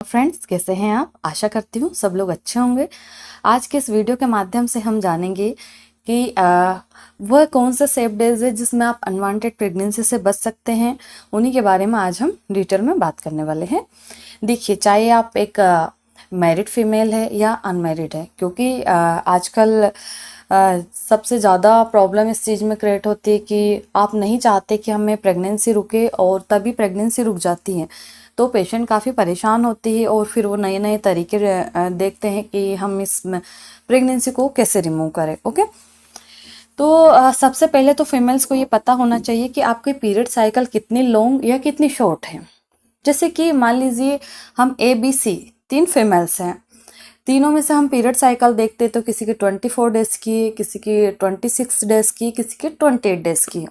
Friends, कैसे हैं आप? आशा करती हूँ सब लोग अच्छे होंगे। आज के इस वीडियो के माध्यम से हम जानेंगे कि वह कौन से सेफ डेज है जिसमें आप अनवांटेड प्रेगनेंसी से बच सकते हैं। उन्हीं के बारे में आज हम डिटेल में बात करने वाले हैं। देखिए, चाहे आप एक मैरिड फीमेल है या अनमैरिड है, क्योंकि आजकल सबसे ज़्यादा प्रॉब्लम इस चीज़ में क्रिएट होती है कि आप नहीं चाहते कि हमें प्रेगनेंसी रुके और तभी प्रेगनेंसी रुक जाती है, तो पेशेंट काफ़ी परेशान होती है और फिर वो नए नए तरीके देखते हैं कि हम इस प्रेगनेंसी को कैसे रिमूव करें। ओके, तो सबसे पहले तो फीमेल्स को ये पता होना चाहिए कि आपके पीरियड साइकिल कितनी लॉन्ग या कितनी शॉर्ट है। जैसे कि मान लीजिए हम ABC 3 फीमेल्स हैं, तीनों में से हम पीरियड साइकिल देखते तो किसी की 24 डेज की, किसी की 26 डेज की, किसी की 28 डेज की।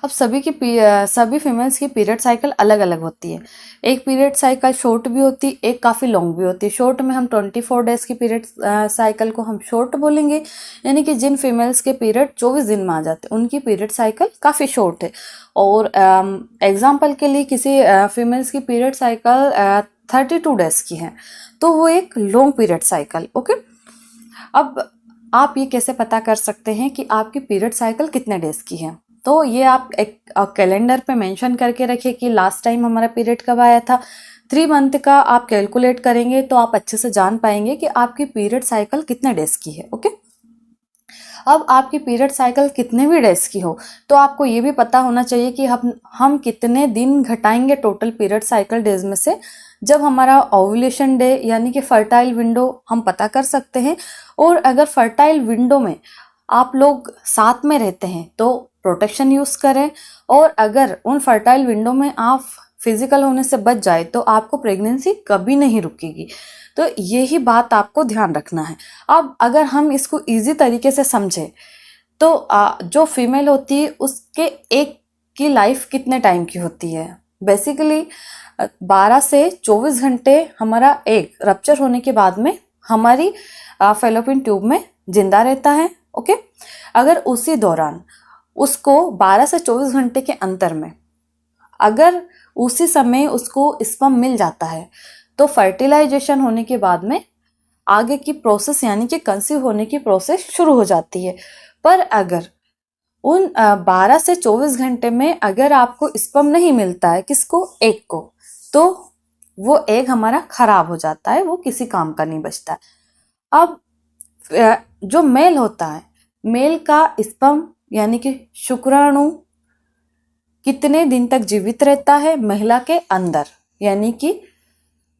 अब सभी फीमेल्स की पीरियड साइकिल अलग अलग होती है। एक पीरियड साइकिल शॉर्ट भी होती है, एक काफ़ी लॉन्ग भी होती है। शॉर्ट में हम 24 डेज की पीरियड साइकिल को हम शॉर्ट बोलेंगे, यानी कि जिन फीमेल्स के पीरियड 24 दिन में आ जाते हैं उनकी पीरियड साइकिल काफ़ी शॉर्ट है। और एग्जाम्पल के लिए किसी फीमेल्स की पीरियड साइकिल 32 डेज की है, तो वो एक लॉन्ग पीरियड साइकिल। ओके, अब आप ये कैसे पता कर सकते हैं कि आपकी पीरियड साइकिल कितने डेज की है? तो ये आप एक कैलेंडर पे मेंशन करके रखिए कि लास्ट टाइम हमारा पीरियड कब आया था। 3 मंथ का आप कैलकुलेट करेंगे तो आप अच्छे से जान पाएंगे कि आपकी पीरियड साइकिल कितने डेज की है। ओके, अब आपकी पीरियड साइकिल कितने भी डेज की हो तो आपको ये भी पता होना चाहिए कि हम कितने दिन घटाएंगे टोटल पीरियड साइकिल डेज में से, जब हमारा ओव्यूलेशन डे यानी कि फर्टाइल विंडो हम पता कर सकते हैं। और अगर फर्टाइल विंडो में आप लोग साथ में रहते हैं तो प्रोटेक्शन यूज करें, और अगर उन फर्टाइल विंडो में आप फिजिकल होने से बच जाए तो आपको प्रेगनेंसी कभी नहीं रुकेगी। तो यही बात आपको ध्यान रखना है। अब अगर हम इसको इजी तरीके से समझें तो जो फीमेल होती है उसके एक की लाइफ कितने टाइम की होती है? बेसिकली 12 से 24 घंटे हमारा एग रप्चर होने के बाद में हमारी फेलोपियन ट्यूब में जिंदा रहता है। ओके, अगर उसी दौरान उसको 12 से 24 घंटे के अंतर में अगर उसी समय उसको स्पर्म मिल जाता है तो फर्टिलाइजेशन होने के बाद में आगे की प्रोसेस यानी कि कंसीव होने की प्रोसेस शुरू हो जाती है। पर अगर उन 12 से 24 घंटे में अगर आपको स्पर्म नहीं मिलता है, किसको? एग को, तो वो एग हमारा खराब हो जाता है, वो किसी काम का नहीं बचता। अब जो मेल होता है, मेल का स्पर्म यानी कि शुक्राणु कितने दिन तक जीवित रहता है महिला के अंदर? यानी कि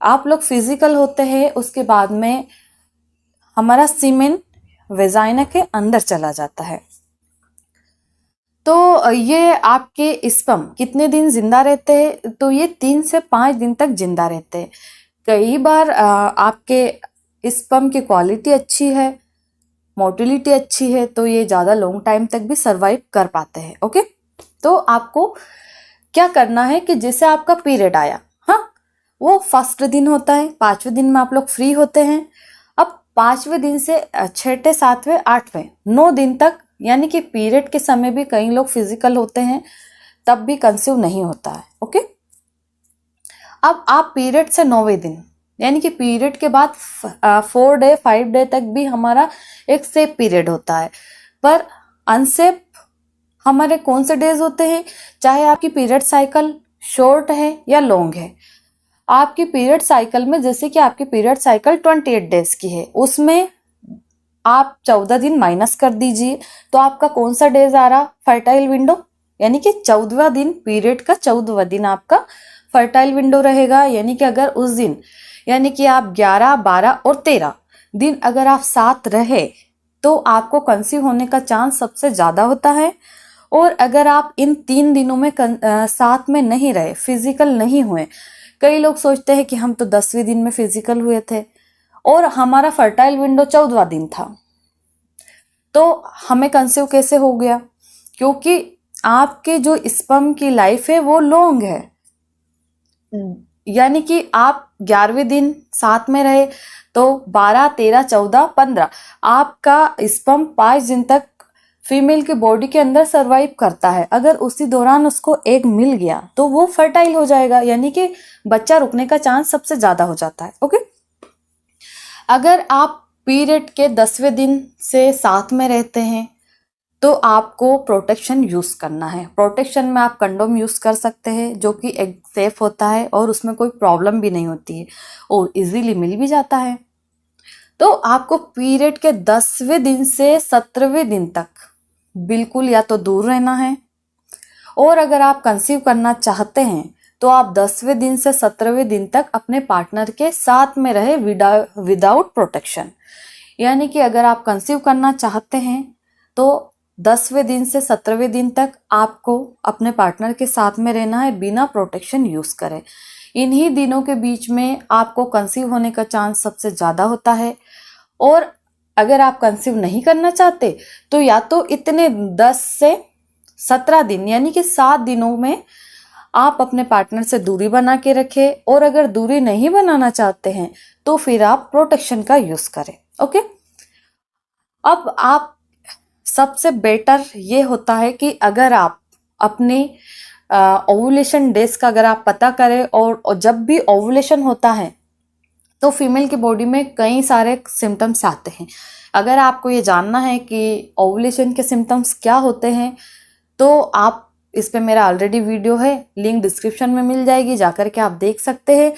आप लोग फिजिकल होते हैं, उसके बाद में हमारा सीमेन वेजाइना के अंदर चला जाता है, तो ये आपके स्पर्म कितने दिन जिंदा रहते हैं? तो ये 3 से 5 दिन तक जिंदा रहते हैं। कई बार आपके स्पर्म की क्वालिटी अच्छी है, मोटिलिटी अच्छी है, तो ये ज़्यादा लॉन्ग टाइम तक भी सर्वाइव कर पाते हैं। ओके, तो आपको क्या करना है कि जैसे आपका पीरियड आया, हाँ, वो फर्स्ट दिन होता है, 5वें दिन में आप लोग फ्री होते हैं। अब 5वें दिन से 6ठे 7वें 8वें 9 दिन तक, यानी कि पीरियड के समय भी कई लोग फिजिकल होते हैं तब भी कंसीव नहीं होता है। ओके, अब आप पीरियड से 9वें दिन यानी कि पीरियड के बाद 4 डे 5 डे तक भी हमारा एक सेफ पीरियड होता है। पर अनसेफ हमारे कौन से डेज होते हैं? चाहे आपकी पीरियड साइकिल शॉर्ट है या लॉन्ग है, आपकी पीरियड साइकिल में, जैसे कि आपकी पीरियड साइकिल 28 डेज की है, उसमें आप 14 दिन माइनस कर दीजिए, तो आपका कौन सा डेज आ रहा? फर्टाइल विंडो, यानी कि 14वां दिन, पीरियड का 14वां दिन आपका फर्टाइल विंडो रहेगा। यानी कि अगर उस दिन, यानी कि आप 11, 12 और 13 दिन अगर आप साथ रहे तो आपको कंसीव होने का चांस सबसे ज्यादा होता है। और अगर आप इन 3 दिनों में साथ में नहीं रहे, फिजिकल नहीं हुए, कई लोग सोचते हैं कि हम तो 10वें दिन में फिजिकल हुए थे और हमारा फर्टाइल विंडो 14वां दिन था, तो हमें कंसीव कैसे हो गया? क्योंकि आपके जो स्पर्म की लाइफ है वो लॉन्ग है, यानी कि आप 11वें दिन साथ में रहे तो 12, 13, 14, 15 आपका स्पर्म 5 दिन तक फीमेल की बॉडी के अंदर सरवाइव करता है। अगर उसी दौरान उसको एग मिल गया तो वो फर्टाइल हो जाएगा, यानी कि बच्चा रुकने का चांस सबसे ज्यादा हो जाता है। ओके, अगर आप पीरियड के 10वें दिन से साथ में रहते हैं तो आपको प्रोटेक्शन यूज करना है। प्रोटेक्शन में आप कंडोम यूज कर सकते हैं, जो कि एक सेफ होता है और उसमें कोई प्रॉब्लम भी नहीं होती है और इजीली मिल भी जाता है। तो आपको पीरियड के 10वें दिन से 17वें दिन तक बिल्कुल या तो दूर रहना है, और अगर आप कंसीव करना चाहते हैं तो आप 10वें दिन से 17वें दिन तक अपने पार्टनर के साथ में रहे विदाउट प्रोटेक्शन। यानी कि अगर आप कंसीव करना चाहते हैं तो 10वें दिन से 17वें दिन तक आपको अपने पार्टनर के साथ में रहना है बिना प्रोटेक्शन यूज करे। इन्हीं दिनों के बीच में आपको कंसीव होने का चांस सबसे ज्यादा होता है। और अगर आप कंसीव नहीं करना चाहते तो या तो इतने 10 से 17 दिन यानी कि 7 दिनों में आप अपने पार्टनर से दूरी बना के रखें, और अगर दूरी नहीं बनाना चाहते हैं तो फिर आप प्रोटेक्शन का यूज करें। ओके, अब आप सबसे बेटर ये होता है कि अगर आप अपने ओवुलेशन डेज का अगर आप पता करें, और जब भी ओवुलेशन होता है तो फीमेल की बॉडी में कई सारे सिम्टम्स आते हैं। अगर आपको ये जानना है कि ओवुलेशन के सिम्टम्स क्या होते हैं तो आप इस पे मेरा ऑलरेडी वीडियो है, लिंक डिस्क्रिप्शन में मिल जाएगी, जाकर के आप देख सकते हैं।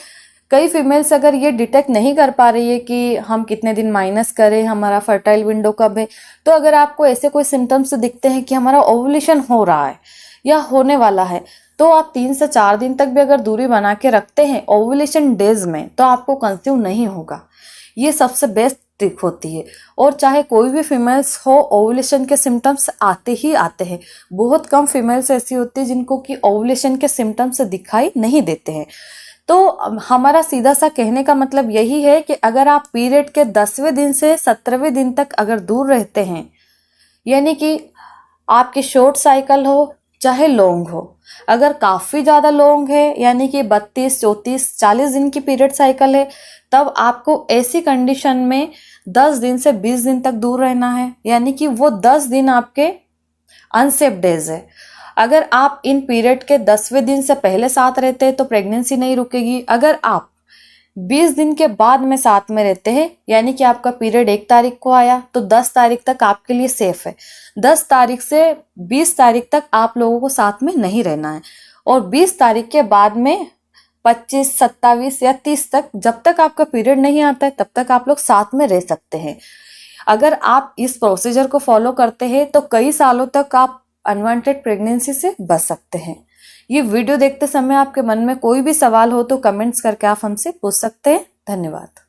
कई फीमेल्स अगर ये डिटेक्ट नहीं कर पा रही है कि हम कितने दिन माइनस करें, हमारा फर्टाइल विंडो कब है, तो अगर आपको ऐसे कोई सिम्टम्स दिखते हैं कि हमारा ओवुलेशन हो रहा है या होने वाला है, तो आप 3 से 4 दिन तक भी अगर दूरी बना के रखते हैं ओवुलेशन डेज में तो आपको कंसीव नहीं होगा। ये सबसे बेस्ट ट्रिक होती है। और चाहे कोई भी फीमेल्स हो, ओवुलेशन के सिम्टम्स आते ही आते हैं। बहुत कम फीमेल्स ऐसी होती है जिनको कि ओवुलेशन के सिम्टम्स दिखाई नहीं देते हैं। तो हमारा सीधा सा कहने का मतलब यही है कि अगर आप पीरियड के 10वें दिन से 17वें दिन तक अगर दूर रहते हैं, यानी कि आपकी शॉर्ट साइकिल हो चाहे लॉन्ग हो, अगर काफी ज्यादा लॉन्ग है यानी कि 32, 34, 40 दिन की पीरियड साइकिल है, तब आपको ऐसी कंडीशन में 10 दिन से 20 दिन तक दूर रहना है, यानी कि वो 10 दिन आपके अनसेफ डेज है। अगर आप इन पीरियड के 10वें दिन से पहले साथ रहते हैं तो प्रेगनेंसी नहीं रुकेगी। अगर आप 20 दिन के बाद में साथ में रहते हैं, यानी कि आपका पीरियड 1 तारीख को आया तो 10 तारीख तक आपके लिए सेफ है। 10 तारीख से 20 तारीख तक आप लोगों को साथ में नहीं रहना है, और 20 तारीख के बाद में 25, 27 या 30 तक, जब तक आपका पीरियड नहीं आता है तब तक आप लोग साथ में रह सकते हैं। अगर आप इस प्रोसीजर को फॉलो करते हैं तो कई सालों तक आप अनवांटेड प्रेगनेंसी से बच सकते हैं। ये वीडियो देखते समय आपके मन में कोई भी सवाल हो तो कमेंट्स करके आप हमसे पूछ सकते हैं। धन्यवाद।